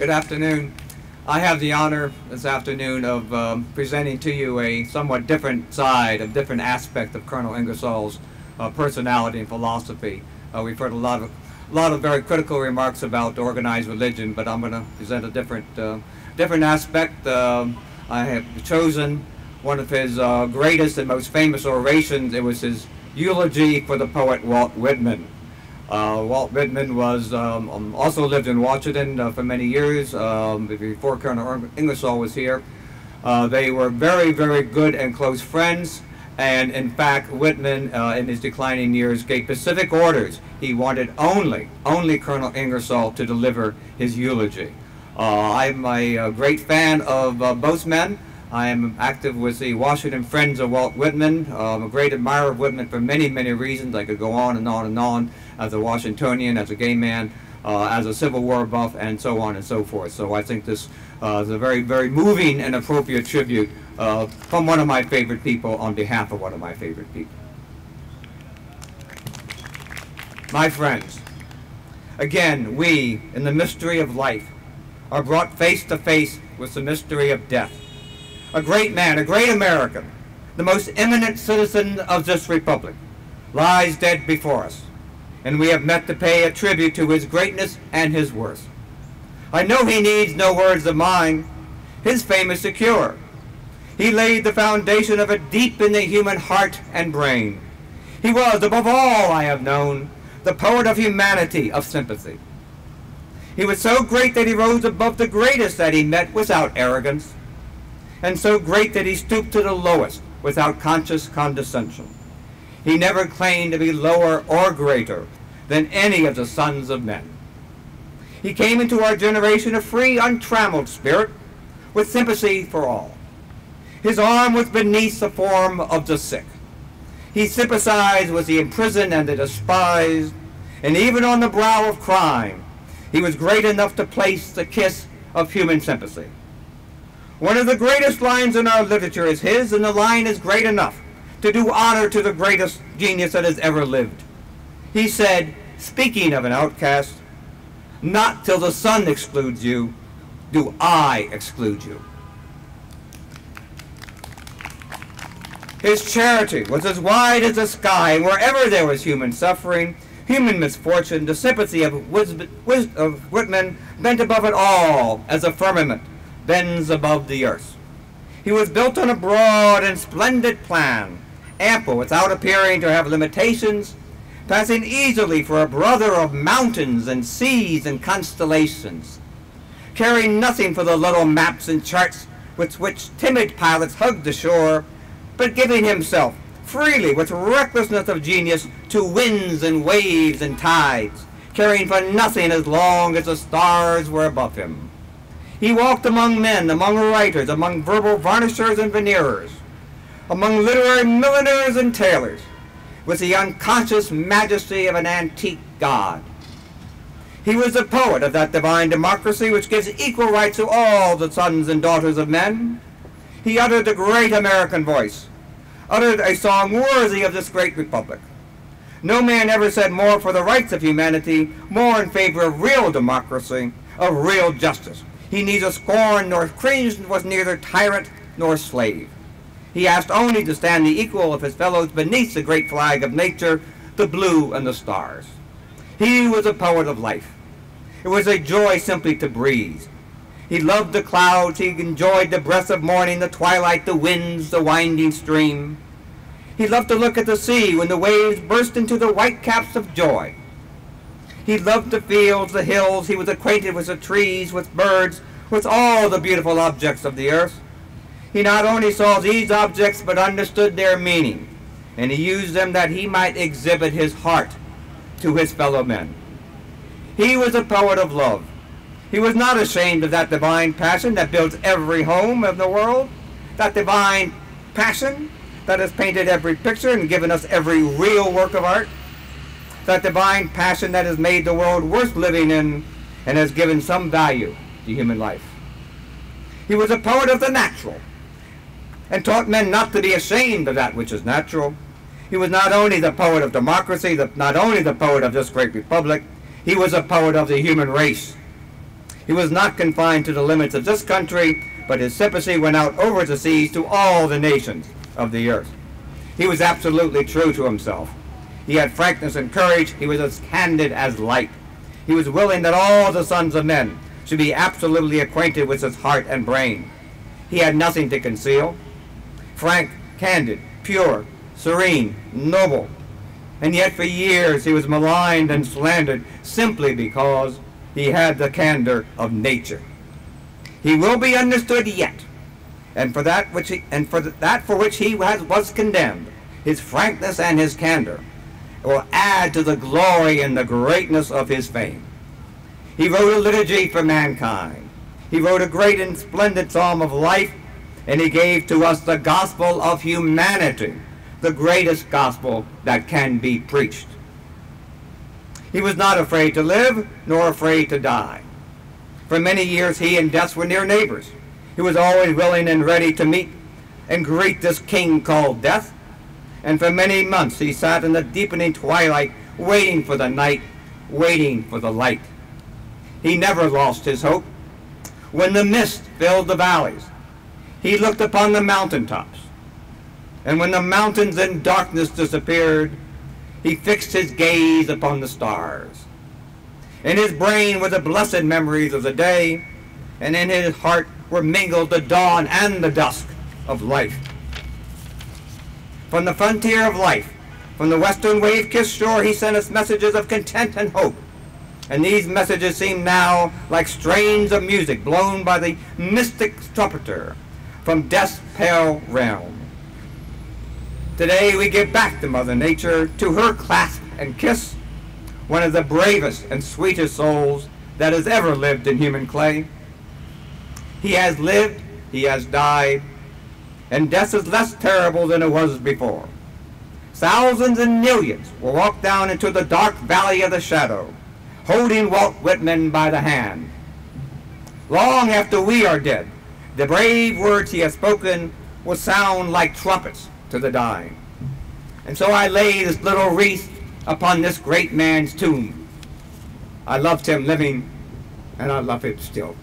Good afternoon. I have the honor this afternoon of presenting to you a somewhat different side, a different aspect of Colonel Ingersoll's personality and philosophy. We've heard a lot of very critical remarks about organized religion, but I'm going to present a different aspect. I have chosen one of his greatest and most famous orations. It was his eulogy for the poet Walt Whitman. Walt Whitman was also lived in Washington for many years before Colonel Ingersoll was here. They were very, very good and close friends, and in fact Whitman in his declining years gave specific orders. He wanted only Colonel Ingersoll to deliver his eulogy. I'm a great fan of both men. I am active with the Washington Friends of Walt Whitman. I'm a great admirer of Whitman for many, many reasons. I could go on and on and on, as a Washingtonian, as a gay man, as a Civil War buff, and so on and so forth. So I think this is a very, very moving and appropriate tribute from one of my favorite people on behalf of one of my favorite people. My friends, again, we, in the mystery of life, are brought face to face with the mystery of death. A great man, a great American, the most eminent citizen of this republic, lies dead before us, and we have met to pay a tribute to his greatness and his worth. I know he needs no words of mine. His fame is secure. He laid the foundation of it deep in the human heart and brain. He was, above all I have known, the poet of humanity, of sympathy. He was so great that he rose above the greatest that he met without arrogance, and so great that he stooped to the lowest without conscious condescension. He never claimed to be lower or greater than any of the sons of men. He came into our generation a free, untrammeled spirit with sympathy for all. His arm was beneath the form of the sick. He sympathized with the imprisoned and the despised, and even on the brow of crime, he was great enough to place the kiss of human sympathy. One of the greatest lines in our literature is his, and the line is great enough to do honor to the greatest genius that has ever lived. He said, speaking of an outcast, "Not till the sun excludes you do I exclude you." His charity was as wide as the sky, and wherever there was human suffering, human misfortune, the sympathy of Whitman bent above it all as a firmament bends above the earth. He was built on a broad and splendid plan, ample without appearing to have limitations, passing easily for a brother of mountains and seas and constellations, caring nothing for the little maps and charts with which timid pilots hugged the shore, but giving himself freely with recklessness of genius to winds and waves and tides, caring for nothing as long as the stars were above him. He walked among men, among writers, among verbal varnishers and veneerers, among literary milliners and tailors, with the unconscious majesty of an antique god. He was the poet of that divine democracy which gives equal rights to all the sons and daughters of men. He uttered the great American voice, uttered a song worthy of this great republic. No man ever said more for the rights of humanity, more in favor of real democracy, of real justice. He neither scorned nor cringed, was neither tyrant nor slave. He asked only to stand the equal of his fellows beneath the great flag of nature, the blue and the stars. He was a poet of life. It was a joy simply to breathe. He loved the clouds, he enjoyed the breath of morning, the twilight, the winds, the winding stream. He loved to look at the sea when the waves burst into the white caps of joy. He loved the fields, the hills. He was acquainted with the trees, with birds, with all the beautiful objects of the earth. He not only saw these objects, but understood their meaning, and he used them that he might exhibit his heart to his fellow men. He was a poet of love. He was not ashamed of that divine passion that builds every home of the world, that divine passion that has painted every picture and given us every real work of art, that divine passion that has made the world worth living in and has given some value to human life. He was a poet of the natural and taught men not to be ashamed of that which is natural. He was not only the poet of democracy, not only the poet of this great republic, he was a poet of the human race. He was not confined to the limits of this country, but his sympathy went out over the seas to all the nations of the earth. He was absolutely true to himself. He had frankness and courage. He was as candid as light. He was willing that all the sons of men should be absolutely acquainted with his heart and brain. He had nothing to conceal. Frank, candid, pure, serene, noble. And yet for years he was maligned and slandered simply because he had the candor of nature. He will be understood yet, and for that for which he was condemned, his frankness and his candor will add to the glory and the greatness of his fame. He wrote a liturgy for mankind. He wrote a great and splendid psalm of life, and he gave to us the gospel of humanity, the greatest gospel that can be preached. He was not afraid to live, nor afraid to die. For many years he and death were near neighbors. He was always willing and ready to meet and greet this king called death. And for many months he sat in the deepening twilight, waiting for the night, waiting for the light. He never lost his hope. When the mist filled the valleys, he looked upon the mountaintops. And when the mountains in darkness disappeared, he fixed his gaze upon the stars. In his brain were the blessed memories of the day, and in his heart were mingled the dawn and the dusk of life. From the frontier of life, from the western wave-kissed shore, he sent us messages of content and hope. And these messages seem now like strains of music blown by the mystic trumpeter from death's pale realm. Today we give back to Mother Nature, to her clasp and kiss, one of the bravest and sweetest souls that has ever lived in human clay. He has lived, he has died, and death is less terrible than it was before. Thousands and millions will walk down into the dark valley of the shadow, holding Walt Whitman by the hand. Long after we are dead, the brave words he has spoken will sound like trumpets to the dying. And so I lay this little wreath upon this great man's tomb. I loved him living, and I love him still.